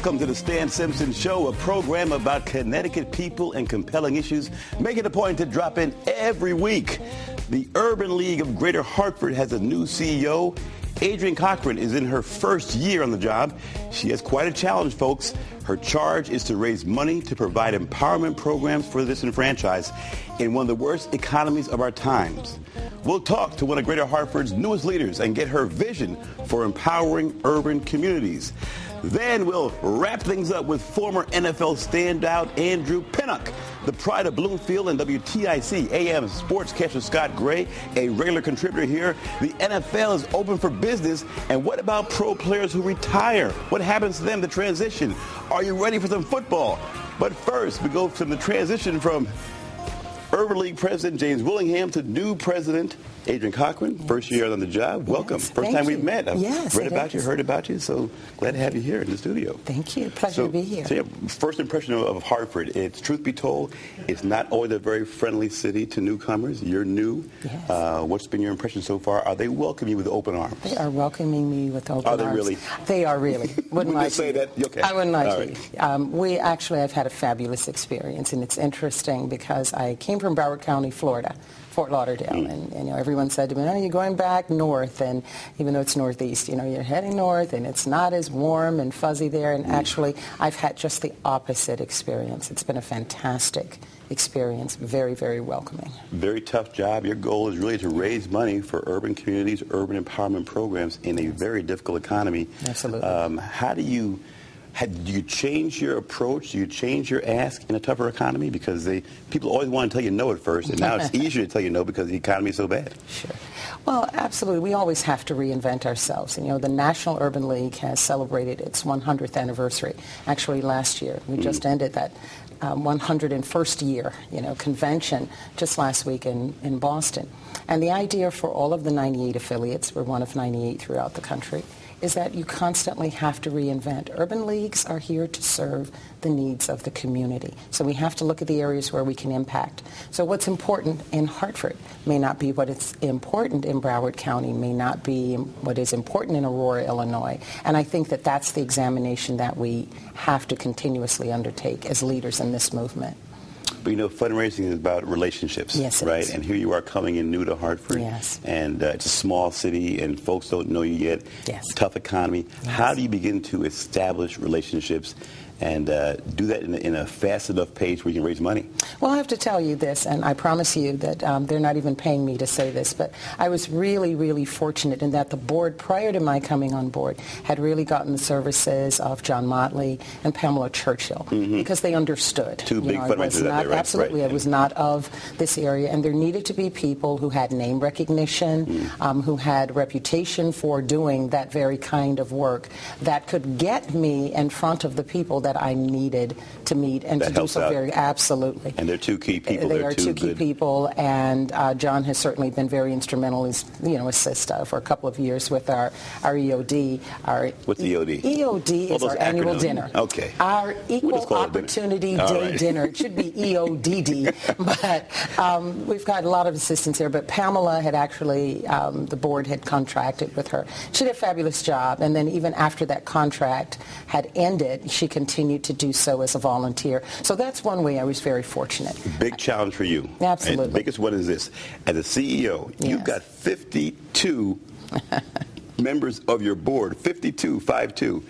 Welcome to the Stan Simpson Show, a program about Connecticut people and compelling issues. Make it a point to drop in every week. The Urban League of Greater Hartford has a new CEO. Adrienne Cochran is in her first year on the job. She has quite a challenge, folks. Her charge is to raise money to provide empowerment programs for the disenfranchised in one of the worst economies of our times. We'll talk to one of Greater Hartford's newest leaders and get her vision for empowering urban communities. Then we'll wrap things up with former NFL standout Andrew Pinnock, the pride of Bloomfield and WTIC AM sportscaster Scott Gray, a regular contributor here. The NFL is open for business, and what about pro players who retire? What happens to them, the transition? Are you ready for some football? But first, we go from the transition from Urban League President James Willingham to new President Adrienne Cochran, first year on the job. Welcome. Yes, first time we've met. Yes, read about you, heard about you, so glad to have you here in the studio. Thank you. Pleasure to be here. So, first impression of Hartford. It's, truth be told, it's not always a very friendly city to newcomers. You're new. Yes. What's been your impression so far? Are they welcoming you with open arms? They are welcoming me with open arms. Are they really? They are really. Wouldn't lie to say you. that? Okay. I wouldn't lie to right. you. I've had a fabulous experience, and it's interesting because I came from Broward County, Florida, Fort Lauderdale, and everyone said to me, "Oh, you're going back north," and even though it's northeast, you're heading north, and it's not as warm and fuzzy there. And actually, I've had just the opposite experience. It's been a fantastic experience, very, very welcoming. Very tough job. Your goal is really to raise money for urban communities, urban empowerment programs in a very difficult economy. Absolutely. Do you change your approach? Do you change your ask in a tougher economy? Because people always want to tell you no at first, and now it's easier to tell you no because the economy is so bad. Sure. Well, absolutely. We always have to reinvent ourselves. And, the National Urban League has celebrated its 100th anniversary. Actually, last year. We just ended that 101st year, convention just last week in Boston. And the idea for all of the 98 affiliates, we're one of 98 throughout the country, is that you constantly have to reinvent. Urban leagues are here to serve the needs of the community. So we have to look at the areas where we can impact. So what's important in Hartford may not be what is important in Broward County, may not be what is important in Aurora, Illinois. And I think that that's the examination that we have to continuously undertake as leaders in this movement. But fundraising is about relationships, yes, right? Is. And here you are coming in new to Hartford, yes. And it's a small city, and folks don't know you yet. Yes. Tough economy. Yes. How do you begin to establish relationships and do that in a fast enough pace where you can raise money? Well, I have to tell you this, and I promise you that they're not even paying me to say this, but I was really, really fortunate in that the board, prior to my coming on board, had really gotten the services of John Motley and Pamela Churchill, because they understood. Two big fundraisers out there, right? Absolutely. Right. I was not of this area, and there needed to be people who had name recognition, who had reputation for doing that very kind of work that could get me in front of the people that I needed to meet and that to do so out. very absolutely. And they're two key people. They are two key people, and John has certainly been very instrumental. He's assist for a couple of years with our EOD. What's EOD? EOD is our annual dinner. Okay. Our Equal Opportunity Day dinner. It should be EODD, but we've got a lot of assistance here. But Pamela had actually, the board had contracted with her. She did a fabulous job, and then even after that contract had ended, she continued to do so as a volunteer. So that's one way I was very fortunate. Big challenge for you. Absolutely. And the biggest one is this. As a CEO, you've got 52 members of your board, 52.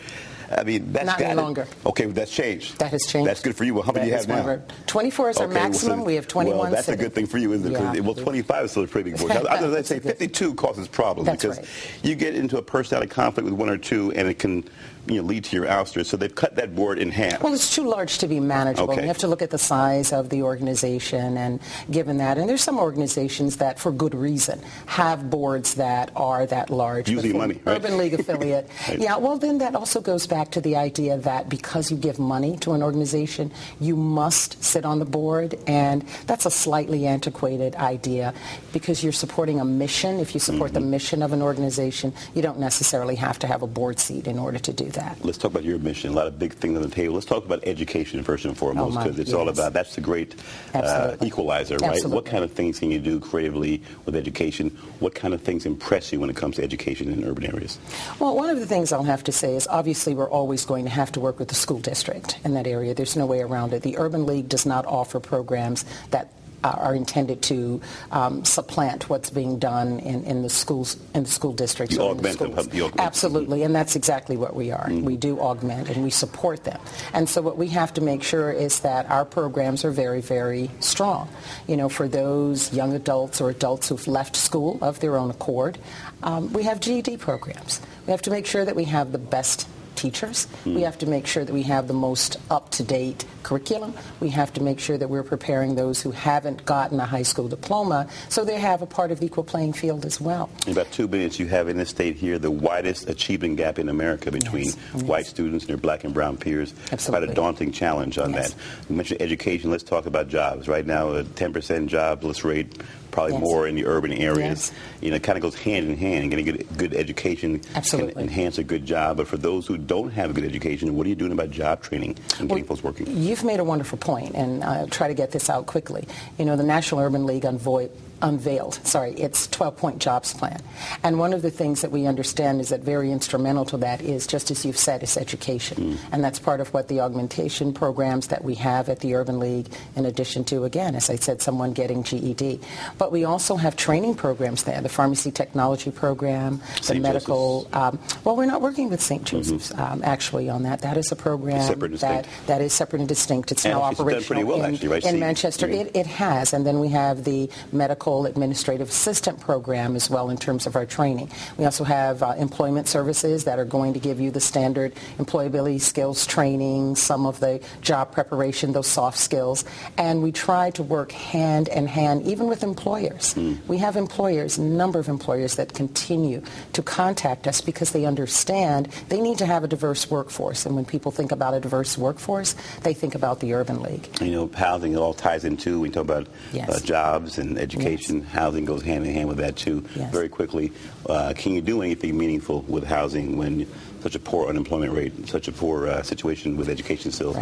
I mean, that's not any longer. Okay, that's changed. That has changed. That's good for you. Well, how many do you have now? 24 is our maximum. Well, we have 21. Well, that's sitting. A good thing for you, isn't it? Yeah. Well, 25 is still a pretty big board. I was going to say 52 causes problems because you get into a personality conflict with one or two, and it can lead to your ouster. So they've cut that board in half. Well, it's too large to be manageable. Okay. You have to look at the size of the organization, and given that, and there's some organizations that, for good reason, have boards that are that large. Using money, right? Urban League affiliate. Right. Yeah, well, then that also goes back to the idea that because you give money to an organization, you must sit on the board, and that's a slightly antiquated idea because you're supporting a mission. If you support the mission of an organization, you don't necessarily have to have a board seat in order to do that. Let's talk about your mission. A lot of big things on the table. Let's talk about education first and foremost, because it's all about, that's the great equalizer, right? Absolutely. What kind of things can you do creatively with education? What kind of things impress you when it comes to education in urban areas? Well, one of the things I'll have to say is obviously we're always going to have to work with the school district in that area. There's no way around it. The Urban League does not offer programs that are intended to supplant what's being done in the schools, in the school districts. You augment them. Absolutely, and that's exactly what we are. We do augment and we support them. And so what we have to make sure is that our programs are very, very strong. You know, for those young adults or adults who've left school of their own accord, we have GED programs. We have to make sure that we have the best teachers. We have to make sure that we have the most up-to-date curriculum. We have to make sure that we're preparing those who haven't gotten a high school diploma so they have a part of the equal playing field as well. In about 2 minutes, you have in this state here the widest achievement gap in America between white students and their black and brown peers. Absolutely. Quite a daunting challenge on that. You mentioned education. Let's talk about jobs. Right now, a 10% jobless rate, probably more in the urban areas. You know, it kind of goes hand in hand. Getting a good education can enhance a good job. But for those who don't have a good education, what are you doing about job training and getting folks working? You've made a wonderful point, and I'll try to get this out quickly. You know, the National Urban League unveiled its 12-point jobs plan. And one of the things that we understand is that very instrumental to that is, just as you've said, is education. And that's part of what the augmentation programs that we have at the Urban League, in addition to, again, as I said, someone getting GED. But we also have training programs there, the pharmacy technology program, the medical. Well, we're not working with St. Joseph's, actually, on that. That is a program that is separate and distinct. It's now operational in Manchester. It has. And then we have the medical administrative assistant program as well in terms of our training. We also have employment services that are going to give you the standard employability skills training, some of the job preparation, those soft skills. And we try to work hand in hand, even with employers. We have employers, a number of employers that continue to contact us because they understand they need to have a diverse workforce. And when people think about a diverse workforce, they think about the Urban League. You know, housing, it all ties into, we talk about jobs and education. Housing goes hand in hand with that too. Very quickly, can you do anything meaningful with housing when such a poor unemployment rate, such a poor situation with education still?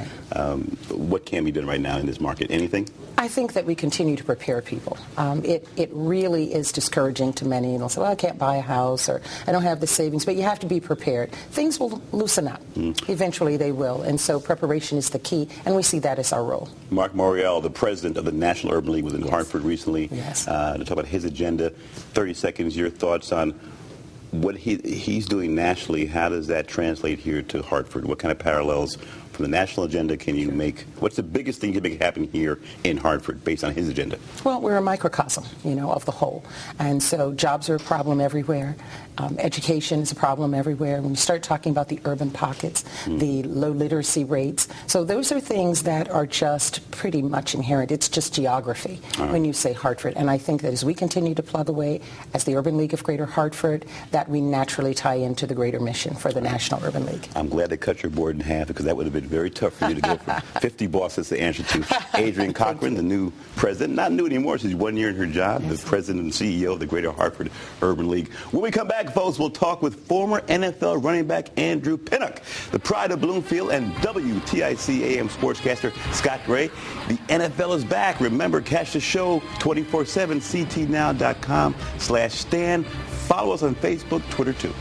What can be done right now in this market? Anything? I think that we continue to prepare people. It really is discouraging to many. They'll say, well, I can't buy a house, or I don't have the savings. But you have to be prepared. Things will loosen up. Eventually they will. And so preparation is the key, and we see that as our role. Mark Morial, the president of the National Urban League, was in Hartford recently to talk about his agenda. 30 seconds, your thoughts on what he's doing nationally. How does that translate here to Hartford? What kind of parallels from the national agenda can you make? What's the biggest thing you make happen here in Hartford based on his agenda? Well, we're a microcosm, of the whole. And so jobs are a problem everywhere. Education is a problem everywhere. When you start talking about the urban pockets, the low literacy rates. So those are things that are just pretty much inherent. It's just geography when you say Hartford. And I think that as we continue to plug away as the Urban League of Greater Hartford, that we naturally tie into the greater mission for the National Urban League. I'm glad they cut your board in half, because that would have been very tough for you to go from 50 bosses to answer to. Adrienne Cochran, the new president, not new anymore, she's 1 year in her job, the president and CEO of the Greater Hartford Urban League. When we come back, folks, we'll talk with former NFL running back Andrew Pinnock, the pride of Bloomfield, and WTIC AM sportscaster Scott Gray. The NFL is back. Remember, catch the show 24/7, ctnow.com/Stan. Follow us on Facebook, Twitter, too.